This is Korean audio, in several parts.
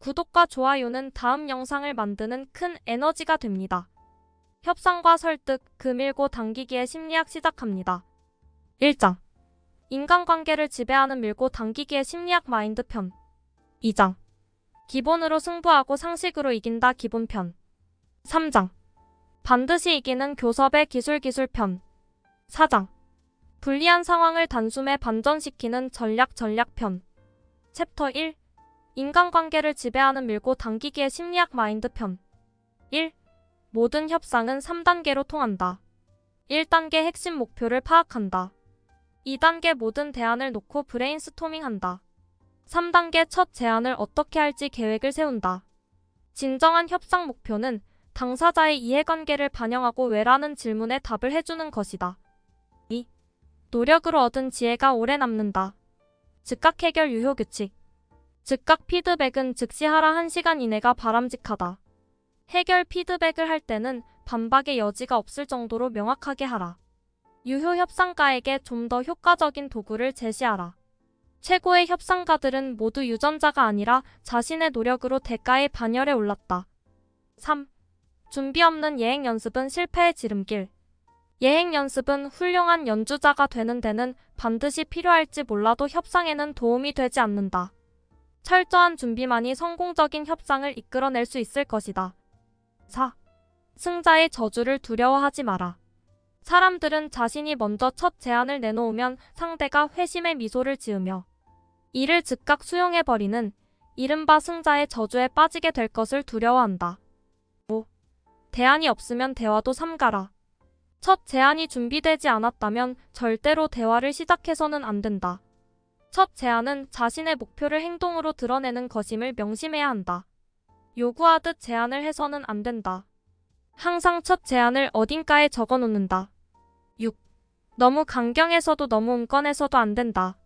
구독과 좋아요는 다음 영상을 만드는 큰 에너지가 됩니다. 협상과 설득, 밀고 당기기의 심리학 시작합니다. 1장. 인간관계를 지배하는 밀고 당기기의 심리학 마인드 편. 2장. 기본으로 승부하고 상식으로 이긴다 기본편. 3장. 반드시 이기는 교섭의 기술 편. 4장. 불리한 상황을 단숨에 반전시키는 전략 편. 챕터 1. 인간관계를 지배하는 밀고 당기기의 심리학 마인드 편. 1. 모든 협상은 3단계로 통한다. 1단계 핵심 목표를 파악한다. 2단계 모든 대안을 놓고 브레인스토밍한다. 3단계 첫 제안을 어떻게 할지 계획을 세운다. 진정한 협상 목표는 당사자의 이해관계를 반영하고 왜라는 질문에 답을 해주는 것이다. 2. 노력으로 얻은 지혜가 오래 남는다. 즉각 해결 유효 규칙. 즉각 피드백은 즉시 하라 1시간 이내가 바람직하다. 해결 피드백을 할 때는 반박의 여지가 없을 정도로 명확하게 하라. 유효 협상가에게 좀 더 효과적인 도구를 제시하라. 최고의 협상가들은 모두 유전자가 아니라 자신의 노력으로 대가의 반열에 올랐다. 3. 준비 없는 예행 연습은 실패의 지름길. 예행 연습은 훌륭한 연주자가 되는 데는 반드시 필요할지 몰라도 협상에는 도움이 되지 않는다. 철저한 준비만이 성공적인 협상을 이끌어낼 수 있을 것이다. 4. 승자의 저주를 두려워하지 마라. 사람들은 자신이 먼저 첫 제안을 내놓으면 상대가 회심의 미소를 지으며 이를 즉각 수용해버리는 이른바 승자의 저주에 빠지게 될 것을 두려워한다. 5. 대안이 없으면 대화도 삼가라. 첫 제안이 준비되지 않았다면 절대로 대화를 시작해서는 안 된다. 첫 제안은 자신의 목표를 행동으로 드러내는 것임을 명심해야 한다. 요구하듯 제안을 해서는 안 된다. 항상 첫 제안을 어딘가에 적어놓는다. 6. 너무 강경해서도 너무 온건해서도 안 된다.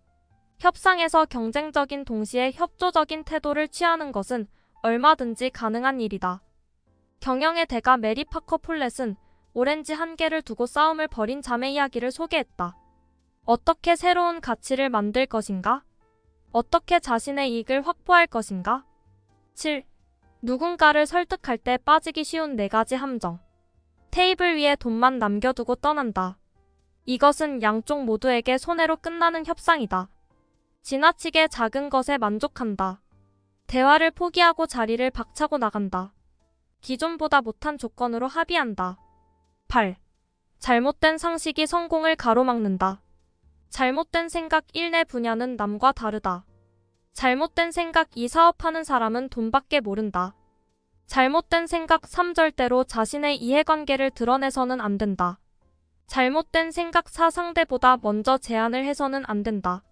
협상에서 경쟁적인 동시에 협조적인 태도를 취하는 것은 얼마든지 가능한 일이다. 경영의 대가 메리 파커 폴렛은 오렌지 한 개를 두고 싸움을 벌인 자매 이야기를 소개했다. 어떻게 새로운 가치를 만들 것인가? 어떻게 자신의 이익을 확보할 것인가? 7. 누군가를 설득할 때 빠지기 쉬운 4가지 함정. 테이블 위에 돈만 남겨두고 떠난다. 이것은 양쪽 모두에게 손해로 끝나는 협상이다. 지나치게 작은 것에 만족한다. 대화를 포기하고 자리를 박차고 나간다. 기존보다 못한 조건으로 합의한다. 8. 잘못된 상식이 성공을 가로막는다. 잘못된 생각 1 내 분야는 남과 다르다. 잘못된 생각 2 사업하는 사람은 돈밖에 모른다. 잘못된 생각 3 절대로 자신의 이해관계를 드러내서는 안 된다. 잘못된 생각 4 상대보다 먼저 제안을 해서는 안 된다.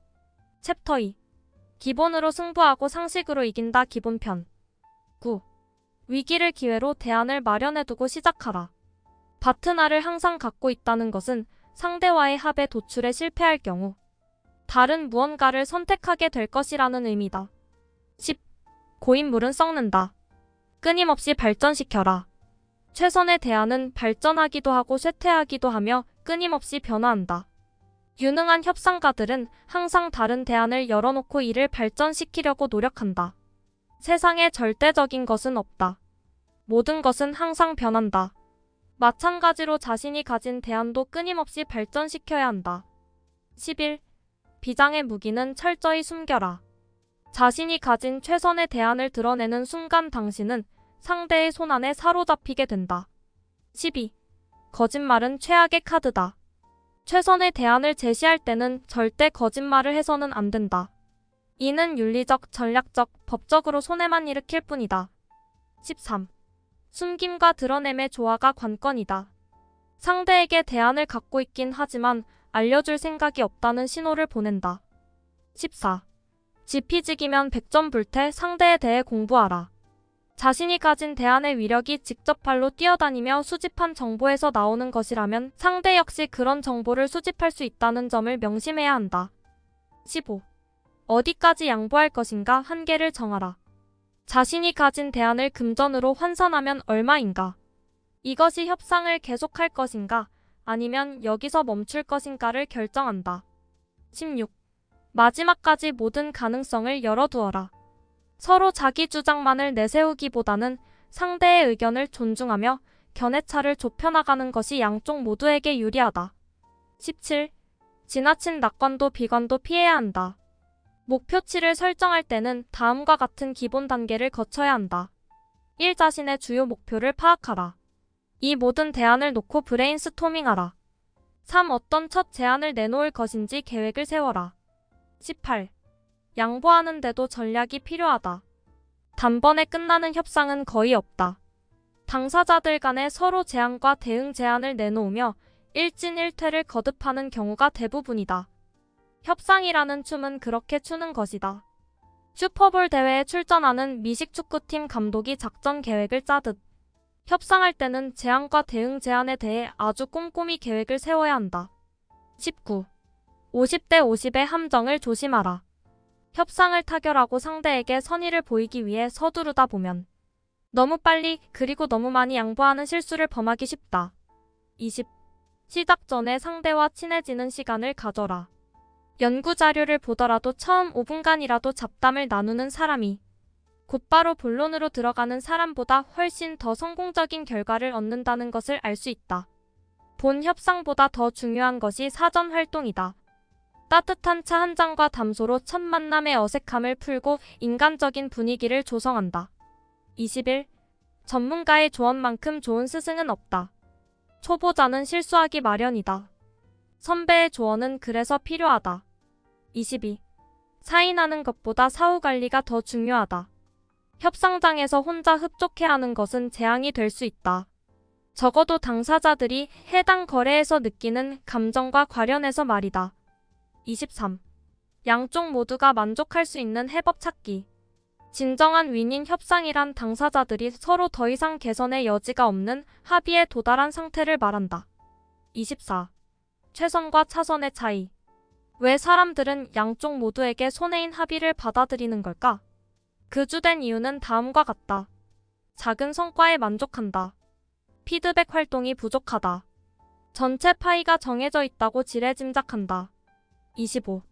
챕터 2. 기본으로 승부하고 상식으로 이긴다 기본편. 9. 위기를 기회로 대안을 마련해두고 시작하라. 파트너를 항상 갖고 있다는 것은 상대와의 합의 도출에 실패할 경우 다른 무언가를 선택하게 될 것이라는 의미다. 10. 고인물은 썩는다. 끊임없이 발전시켜라. 최선의 대안은 발전하기도 하고 쇠퇴하기도 하며 끊임없이 변화한다. 유능한 협상가들은 항상 다른 대안을 열어놓고 이를 발전시키려고 노력한다. 세상에 절대적인 것은 없다. 모든 것은 항상 변한다. 마찬가지로 자신이 가진 대안도 끊임없이 발전시켜야 한다. 11. 비장의 무기는 철저히 숨겨라. 자신이 가진 최선의 대안을 드러내는 순간 당신은 상대의 손안에 사로잡히게 된다. 12. 거짓말은 최악의 카드다. 최선의 대안을 제시할 때는 절대 거짓말을 해서는 안 된다. 이는 윤리적, 전략적, 법적으로 손해만 일으킬 뿐이다. 13. 숨김과 드러냄의 조화가 관건이다. 상대에게 대안을 갖고 있긴 하지만 알려줄 생각이 없다는 신호를 보낸다. 14. 지피지기면 100점 불태 상대에 대해 공부하라. 자신이 가진 대안의 위력이 직접 발로 뛰어다니며 수집한 정보에서 나오는 것이라면 상대 역시 그런 정보를 수집할 수 있다는 점을 명심해야 한다. 15. 어디까지 양보할 것인가 한계를 정하라. 자신이 가진 대안을 금전으로 환산하면 얼마인가? 이것이 협상을 계속할 것인가? 아니면 여기서 멈출 것인가를 결정한다. 16. 마지막까지 모든 가능성을 열어두어라. 서로 자기 주장만을 내세우기보다는 상대의 의견을 존중하며 견해차를 좁혀나가는 것이 양쪽 모두에게 유리하다. 17. 지나친 낙관도 비관도 피해야 한다. 목표치를 설정할 때는 다음과 같은 기본 단계를 거쳐야 한다. 1. 자신의 주요 목표를 파악하라. 2. 모든 대안을 놓고 브레인스토밍하라. 3. 어떤 첫 제안을 내놓을 것인지 계획을 세워라. 18. 양보하는데도 전략이 필요하다. 단번에 끝나는 협상은 거의 없다. 당사자들 간에 서로 제안과 대응 제안을 내놓으며 일진일퇴를 거듭하는 경우가 대부분이다. 협상이라는 춤은 그렇게 추는 것이다. 슈퍼볼 대회에 출전하는 미식축구팀 감독이 작전 계획을 짜듯 협상할 때는 제안과 대응 제안에 대해 아주 꼼꼼히 계획을 세워야 한다. 19. 50대 50의 함정을 조심하라. 협상을 타결하고 상대에게 선의를 보이기 위해 서두르다 보면 너무 빨리 그리고 너무 많이 양보하는 실수를 범하기 쉽다. 20. 시작 전에 상대와 친해지는 시간을 가져라. 연구 자료를 보더라도 처음 5분간이라도 잡담을 나누는 사람이 곧바로 본론으로 들어가는 사람보다 훨씬 더 성공적인 결과를 얻는다는 것을 알 수 있다. 본 협상보다 더 중요한 것이 사전 활동이다. 따뜻한 차 한 잔과 담소로 첫 만남의 어색함을 풀고 인간적인 분위기를 조성한다. 21. 전문가의 조언만큼 좋은 스승은 없다. 초보자는 실수하기 마련이다. 선배의 조언은 그래서 필요하다. 22. 사인하는 것보다 사후 관리가 더 중요하다. 협상장에서 혼자 흡족해하는 것은 재앙이 될 수 있다. 적어도 당사자들이 해당 거래에서 느끼는 감정과 관련해서 말이다. 23. 양쪽 모두가 만족할 수 있는 해법 찾기. 진정한 윈윈 협상이란 당사자들이 서로 더 이상 개선의 여지가 없는 합의에 도달한 상태를 말한다. 24. 최선과 차선의 차이. 왜 사람들은 양쪽 모두에게 손해인 합의를 받아들이는 걸까? 그 주된 이유는 다음과 같다. 작은 성과에 만족한다. 피드백 활동이 부족하다. 전체 파이가 정해져 있다고 지레짐작한다. 25.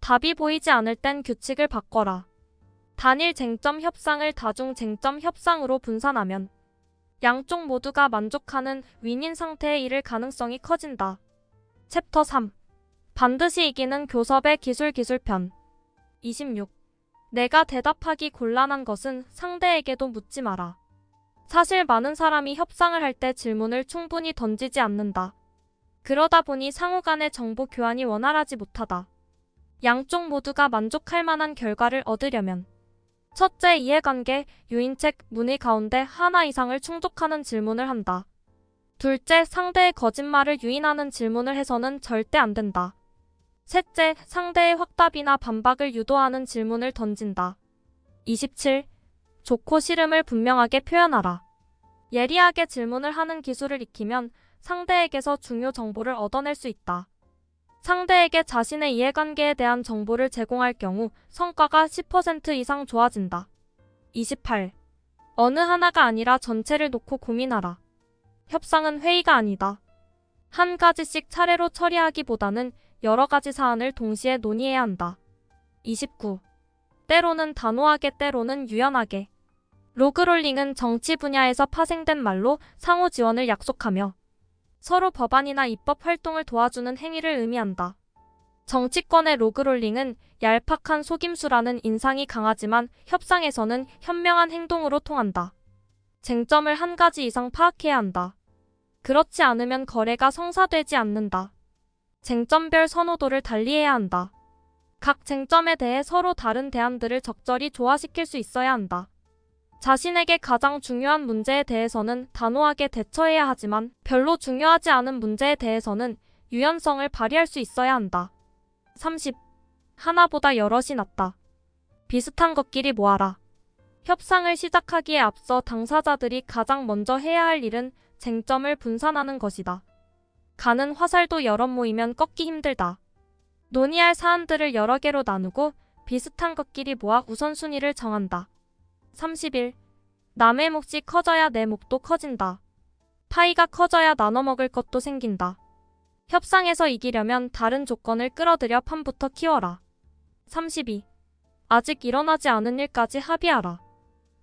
답이 보이지 않을 땐 규칙을 바꿔라. 단일 쟁점 협상을 다중 쟁점 협상으로 분산하면 양쪽 모두가 만족하는 윈윈 상태에 이를 가능성이 커진다. 챕터 3. 반드시 이기는 교섭의 기술편. 26. 내가 대답하기 곤란한 것은 상대에게도 묻지 마라. 사실 많은 사람이 협상을 할 때 질문을 충분히 던지지 않는다. 그러다 보니 상호 간의 정보 교환이 원활하지 못하다. 양쪽 모두가 만족할 만한 결과를 얻으려면 첫째, 이해관계, 유인책, 문의 가운데 하나 이상을 충족하는 질문을 한다. 둘째, 상대의 거짓말을 유인하는 질문을 해서는 절대 안 된다. 셋째, 상대의 확답이나 반박을 유도하는 질문을 던진다. 27. 좋고 싫음을 분명하게 표현하라. 예리하게 질문을 하는 기술을 익히면 상대에게서 중요 정보를 얻어낼 수 있다. 상대에게 자신의 이해관계에 대한 정보를 제공할 경우 성과가 10% 이상 좋아진다. 28. 어느 하나가 아니라 전체를 놓고 고민하라. 협상은 회의가 아니다. 한 가지씩 차례로 처리하기보다는 여러 가지 사안을 동시에 논의해야 한다. 29. 때로는 단호하게 때로는 유연하게. 로그롤링은 정치 분야에서 파생된 말로 상호 지원을 약속하며 서로 법안이나 입법 활동을 도와주는 행위를 의미한다. 정치권의 로그롤링은 얄팍한 속임수라는 인상이 강하지만 협상에서는 현명한 행동으로 통한다. 쟁점을 한 가지 이상 파악해야 한다. 그렇지 않으면 거래가 성사되지 않는다. 쟁점별 선호도를 달리해야 한다. 각 쟁점에 대해 서로 다른 대안들을 적절히 조화시킬 수 있어야 한다. 자신에게 가장 중요한 문제에 대해서는 단호하게 대처해야 하지만 별로 중요하지 않은 문제에 대해서는 유연성을 발휘할 수 있어야 한다. 30. 하나보다 여럿이 낫다. 비슷한 것끼리 모아라. 협상을 시작하기에 앞서 당사자들이 가장 먼저 해야 할 일은 쟁점을 분산하는 것이다. 가는 화살도 여럿 모이면 꺾기 힘들다. 논의할 사안들을 여러 개로 나누고 비슷한 것끼리 모아 우선순위를 정한다. 31. 남의 몫이 커져야 내 몫도 커진다. 파이가 커져야 나눠 먹을 것도 생긴다. 협상에서 이기려면 다른 조건을 끌어들여 판부터 키워라. 32. 아직 일어나지 않은 일까지 합의하라.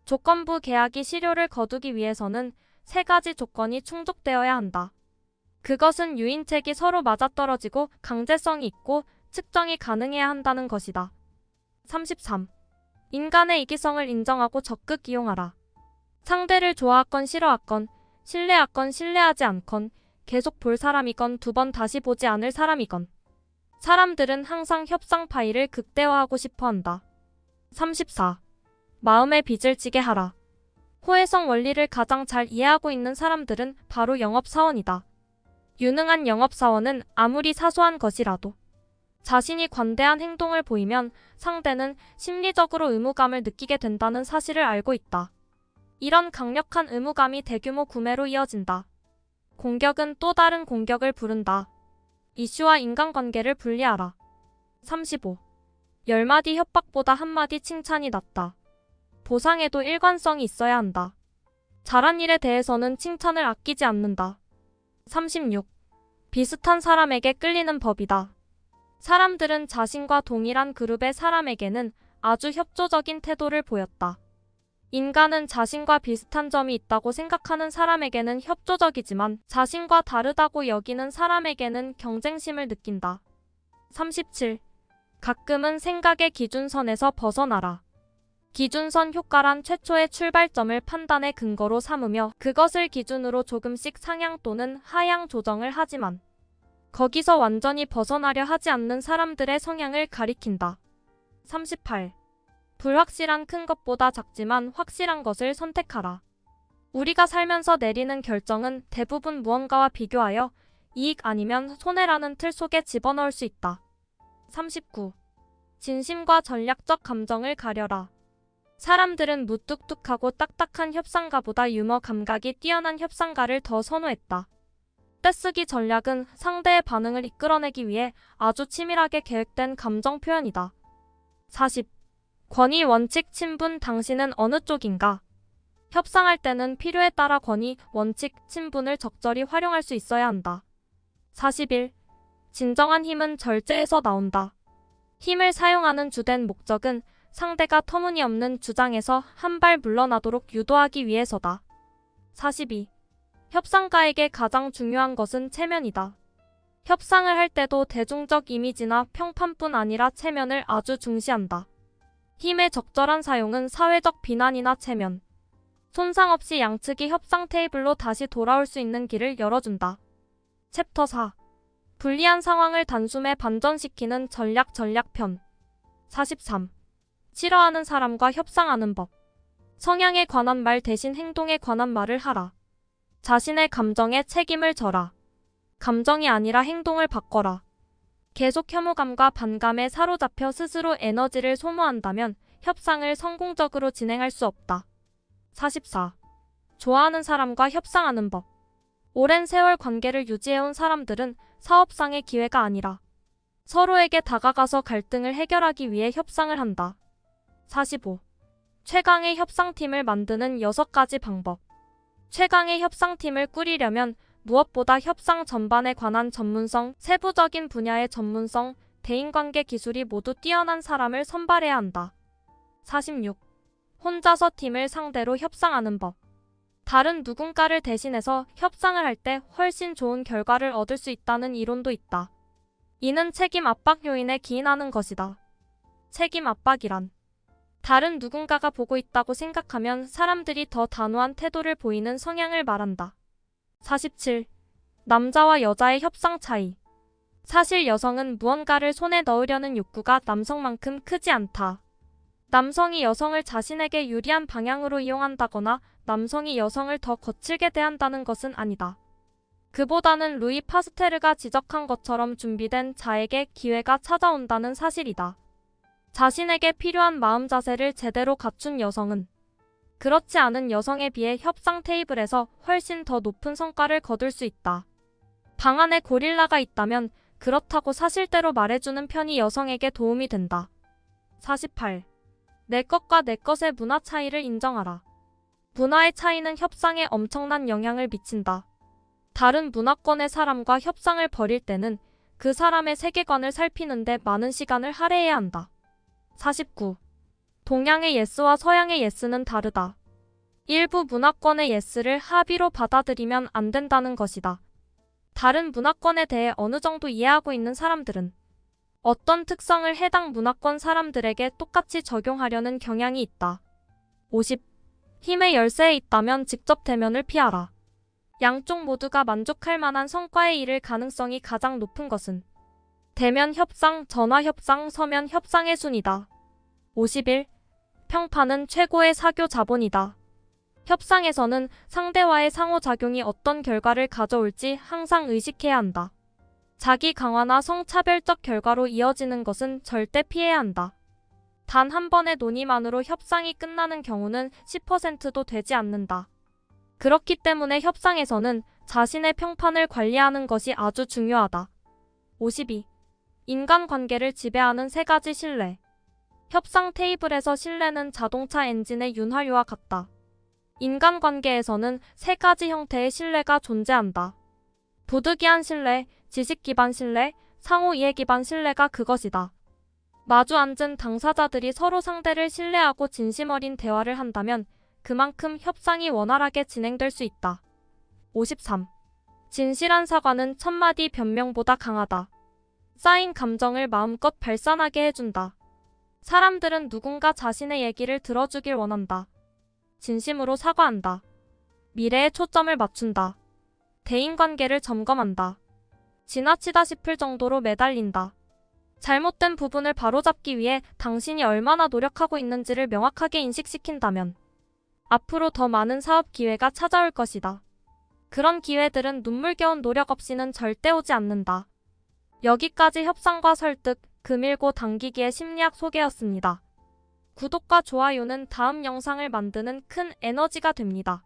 조건부 계약이 실효를 거두기 위해서는 세 가지 조건이 충족되어야 한다. 그것은 유인책이 서로 맞아떨어지고 강제성이 있고 측정이 가능해야 한다는 것이다. 33. 인간의 이기성을 인정하고 적극 이용하라. 상대를 좋아하건 싫어하건 신뢰하건 신뢰하지 않건 계속 볼 사람이건 두 번 다시 보지 않을 사람이건 사람들은 항상 협상 파일을 극대화하고 싶어 한다. 34. 마음의 빚을 지게 하라. 호혜성 원리를 가장 잘 이해하고 있는 사람들은 바로 영업사원이다. 유능한 영업사원은 아무리 사소한 것이라도 자신이 관대한 행동을 보이면 상대는 심리적으로 의무감을 느끼게 된다는 사실을 알고 있다. 이런 강력한 의무감이 대규모 구매로 이어진다. 공격은 또 다른 공격을 부른다. 이슈와 인간관계를 분리하라. 35. 10마디 협박보다 1마디 칭찬이 낫다. 보상에도 일관성이 있어야 한다. 잘한 일에 대해서는 칭찬을 아끼지 않는다. 36. 비슷한 사람에게 끌리는 법이다. 사람들은 자신과 동일한 그룹의 사람에게는 아주 협조적인 태도를 보였다. 인간은 자신과 비슷한 점이 있다고 생각하는 사람에게는 협조적이지만 자신과 다르다고 여기는 사람에게는 경쟁심을 느낀다. 37. 가끔은 생각의 기준선에서 벗어나라. 기준선 효과란 최초의 출발점을 판단의 근거로 삼으며 그것을 기준으로 조금씩 상향 또는 하향 조정을 하지만 거기서 완전히 벗어나려 하지 않는 사람들의 성향을 가리킨다. 38. 불확실한 큰 것보다 작지만 확실한 것을 선택하라. 우리가 살면서 내리는 결정은 대부분 무언가와 비교하여 이익 아니면 손해라는 틀 속에 집어넣을 수 있다. 39. 진심과 전략적 감정을 가려라. 사람들은 무뚝뚝하고 딱딱한 협상가보다 유머 감각이 뛰어난 협상가를 더 선호했다. 떼쓰기 전략은 상대의 반응을 이끌어내기 위해 아주 치밀하게 계획된 감정 표현이다. 40. 권위, 원칙, 친분, 당신은 어느 쪽인가? 협상할 때는 필요에 따라 권위, 원칙, 친분을 적절히 활용할 수 있어야 한다. 41. 진정한 힘은 절제에서 나온다. 힘을 사용하는 주된 목적은 상대가 터무니없는 주장에서 한 발 물러나도록 유도하기 위해서다. 42. 협상가에게 가장 중요한 것은 체면이다. 협상을 할 때도 대중적 이미지나 평판뿐 아니라 체면을 아주 중시한다. 힘의 적절한 사용은 사회적 비난이나 체면, 손상 없이 양측이 협상 테이블로 다시 돌아올 수 있는 길을 열어준다. 챕터 4. 불리한 상황을 단숨에 반전시키는 전략편. 43. 싫어하는 사람과 협상하는 법. 성향에 관한 말 대신 행동에 관한 말을 하라. 자신의 감정에 책임을 져라. 감정이 아니라 행동을 바꿔라. 계속 혐오감과 반감에 사로잡혀 스스로 에너지를 소모한다면 협상을 성공적으로 진행할 수 없다. 44. 좋아하는 사람과 협상하는 법. 오랜 세월 관계를 유지해온 사람들은 사업상의 기회가 아니라 서로에게 다가가서 갈등을 해결하기 위해 협상을 한다. 45. 최강의 협상팀을 만드는 6가지 방법. 최강의 협상팀을 꾸리려면 무엇보다 협상 전반에 관한 전문성, 세부적인 분야의 전문성, 대인관계 기술이 모두 뛰어난 사람을 선발해야 한다. 46. 혼자서 팀을 상대로 협상하는 법. 다른 누군가를 대신해서 협상을 할 때 훨씬 좋은 결과를 얻을 수 있다는 이론도 있다. 이는 책임 압박 요인에 기인하는 것이다. 책임 압박이란 다른 누군가가 보고 있다고 생각하면 사람들이 더 단호한 태도를 보이는 성향을 말한다. 47. 남자와 여자의 협상 차이. 사실 여성은 무언가를 손에 넣으려는 욕구가 남성만큼 크지 않다. 남성이 여성을 자신에게 유리한 방향으로 이용한다거나 남성이 여성을 더 거칠게 대한다는 것은 아니다. 그보다는 루이 파스테르가 지적한 것처럼 준비된 자에게 기회가 찾아온다는 사실이다. 자신에게 필요한 마음 자세를 제대로 갖춘 여성은 그렇지 않은 여성에 비해 협상 테이블에서 훨씬 더 높은 성과를 거둘 수 있다. 방 안에 고릴라가 있다면 그렇다고 사실대로 말해주는 편이 여성에게 도움이 된다. 48. 내 것과 내 것의 문화 차이를 인정하라. 문화의 차이는 협상에 엄청난 영향을 미친다. 다른 문화권의 사람과 협상을 벌일 때는 그 사람의 세계관을 살피는데 많은 시간을 할애해야 한다. 49. 동양의 예스와 서양의 예스는 다르다. 일부 문화권의 예스를 합의로 받아들이면 안 된다는 것이다. 다른 문화권에 대해 어느 정도 이해하고 있는 사람들은 어떤 특성을 해당 문화권 사람들에게 똑같이 적용하려는 경향이 있다. 50. 힘의 열세에 있다면 직접 대면을 피하라. 양쪽 모두가 만족할 만한 성과에 이를 가능성이 가장 높은 것은 대면 협상, 전화 협상, 서면 협상의 순이다. 51. 평판은 최고의 사교 자본이다. 협상에서는 상대와의 상호작용이 어떤 결과를 가져올지 항상 의식해야 한다. 자기 강화나 성차별적 결과로 이어지는 것은 절대 피해야 한다. 단 한 번의 논의만으로 협상이 끝나는 경우는 10%도 되지 않는다. 그렇기 때문에 협상에서는 자신의 평판을 관리하는 것이 아주 중요하다. 52. 인간관계를 지배하는 3가지 신뢰. 협상 테이블에서 신뢰는 자동차 엔진의 윤활유와 같다. 인간관계에서는 3가지 형태의 신뢰가 존재한다. 부득이한 신뢰, 지식 기반 신뢰, 상호 이해 기반 신뢰가 그것이다. 마주 앉은 당사자들이 서로 상대를 신뢰하고 진심 어린 대화를 한다면 그만큼 협상이 원활하게 진행될 수 있다. 53. 진실한 사과는 1000마디 변명보다 강하다. 쌓인 감정을 마음껏 발산하게 해준다. 사람들은 누군가 자신의 얘기를 들어주길 원한다. 진심으로 사과한다. 미래에 초점을 맞춘다. 대인관계를 점검한다. 지나치다 싶을 정도로 매달린다. 잘못된 부분을 바로잡기 위해 당신이 얼마나 노력하고 있는지를 명확하게 인식시킨다면 앞으로 더 많은 사업 기회가 찾아올 것이다. 그런 기회들은 눈물겨운 노력 없이는 절대 오지 않는다. 여기까지 협상과 설득, 금일고 당기기의 심리학 소개였습니다. 구독과 좋아요는 다음 영상을 만드는 큰 에너지가 됩니다.